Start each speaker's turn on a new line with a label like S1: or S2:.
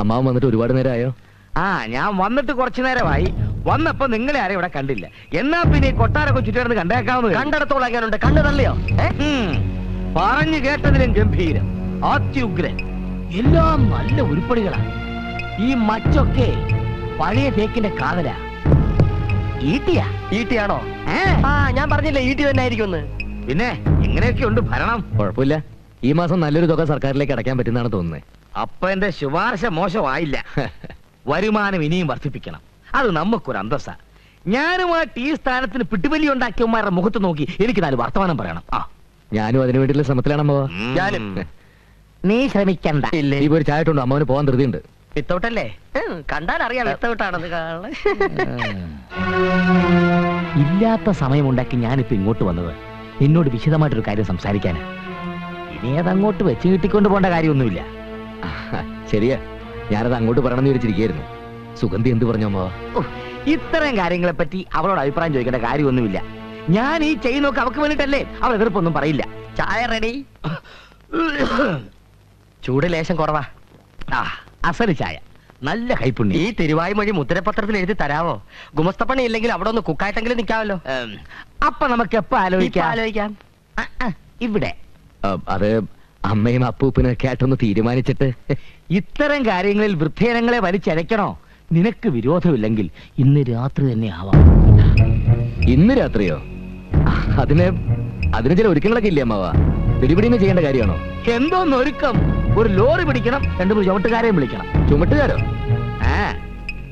S1: അമ്മാവൻ വന്നിട്ട് ഒരുപാട് നേരമായോ?
S2: ആ, ഞാൻ വന്നിട്ട് കുറച്ചു നേരമായി. വന്നപ്പോ നിങ്ങളെ ആരും ഇവിടെ കണ്ടില്ല. എന്നാ പിന്നെ ഈ കൊട്ടാരൊക്കെ ചുറ്റിടന്ന് കണ്ടേക്കാവുന്നത്.
S3: കണ്ടിടത്തോളാക്കാനുണ്ട്. കണ്ണു തള്ളിയോ?
S2: പറഞ്ഞു കേട്ടതിലും ഗംഭീരം, അത്യുഗ്രൻ. എല്ലാം നല്ല ഉരുപ്പടികളാണ്. ഈ മച്ചൊക്കെ പഴയ തേക്കിന്റെ കാതല. ഈട്ടിയാ?
S3: ഈട്ടിയാണോ? ഞാൻ പറഞ്ഞില്ലേ ഈട്ടി തന്നെ ആയിരിക്കും.
S2: പിന്നെ ഇങ്ങനെയൊക്കെ ഉണ്ട് ഭരണം.
S1: കുഴപ്പമില്ല, ഈ മാസം നല്ലൊരു തുക സർക്കാരിലേക്ക് അടയ്ക്കാൻ പറ്റുന്നതാണ് തോന്നുന്നത്.
S2: അപ്പൊ എന്റെ ശുപാർശ മോശമായില്ല. വരുമാനം ഇനിയും വർദ്ധിപ്പിക്കണം. അത് നമുക്കൊരു അന്തസ്സ. ഞാനുമായിട്ട് ഈ സ്ഥാനത്തിന് പിടിവലി ഉണ്ടാക്കിയവന്മാരുടെ മുഖത്ത് നോക്കി എനിക്ക് 4 വർത്തമാനം പറയണം.
S1: ഞാനും അതിനു വേണ്ടിയുള്ള ശ്രമത്തിലാണ് അമ്മാവ.
S3: ഞാനും.
S2: നീ ശ്രമിക്കണ്ട.
S1: ഈ ഒരു ചായ ഇട്ടുണ്ടോ? അമ്മാവന് പോകാൻ ധൃതിയുണ്ട്.
S3: വിത്തൗട്ടല്ലേ? കണ്ടാൽ അറിയാം വിത്തൗട്ടാണെന്ന്.
S2: ഇല്ലാത്ത സമയമുണ്ടാക്കി ഞാനിപ്പോ ഇങ്ങോട്ട് വന്നത് നിന്നോട് വിശദമായിട്ടൊരു കാര്യം സംസാരിക്കാനാ. ഇനി അതങ്ങോട്ട് വെച്ച് കിട്ടിക്കൊണ്ട് പോകേണ്ട കാര്യമൊന്നുമില്ല.
S1: ശരിയാ, ഞാനത് അങ്ങോട്ട് പറയണമെന്ന് വിചാരിച്ചിരിക്കുന്നു. സുഗന്ധി എന്ത് പറഞ്ഞു അമ്മാവ?
S2: ഇത്തരം കാര്യങ്ങളെ പറ്റി അവളോട് അഭിപ്രായം ചോദിക്കേണ്ട കാര്യമൊന്നുമില്ല. ഞാൻ ഈ ചെയ്യുന്നൊക്കെ അവക്ക് വേണ്ടിട്ടല്ലേ. അവൾ എതിർപ്പൊന്നും പറയില്ല.
S3: ചായ റെഡി. ചൂട് ലേശം കുറവാ.
S2: അസല് ചായ, നല്ല കൈപ്പുണ്യം.
S3: ഈ തിരുവായ് മൊഴി മുദ്രപത്രത്തിൽ എഴുതി തരാവോ? ഗുമസ്തപ്പണി ഇല്ലെങ്കിൽ അവിടെ ഒന്ന് കുക്കായിട്ടെങ്കിലും നിൽക്കാമല്ലോ.
S2: അപ്പൊ നമുക്ക് എപ്പോ
S3: ആലോചിക്കാം.
S2: ഇവിടെ
S1: അത് അമ്മയും അപ്പൂപ്പനൊക്കെ ആയിട്ടൊന്ന് തീരുമാനിച്ചിട്ട്.
S2: ഇത്തരം കാര്യങ്ങളിൽ വൃദ്ധജനങ്ങളെ വലിച്ചഴക്കണോ? നിനക്ക് വിരോധമില്ലെങ്കിൽ ഇന്ന് രാത്രി തന്നെ ആവാം.
S1: ഇന്ന് രാത്രിയോ? അതിന് ചില ഒരുക്കങ്ങളൊക്കെ ഇല്ലേ അമ്മാവ? പിടിപിടിന്ന് ചെയ്യേണ്ട കാര്യമാണോ?
S2: എന്തോന്നൊരുക്കം? ഒരു ലോറി പിടിക്കണം, 2-3 ചുമട്ടുകാരെയും വിളിക്കണം.
S1: ചുമട്ടുകാരോ?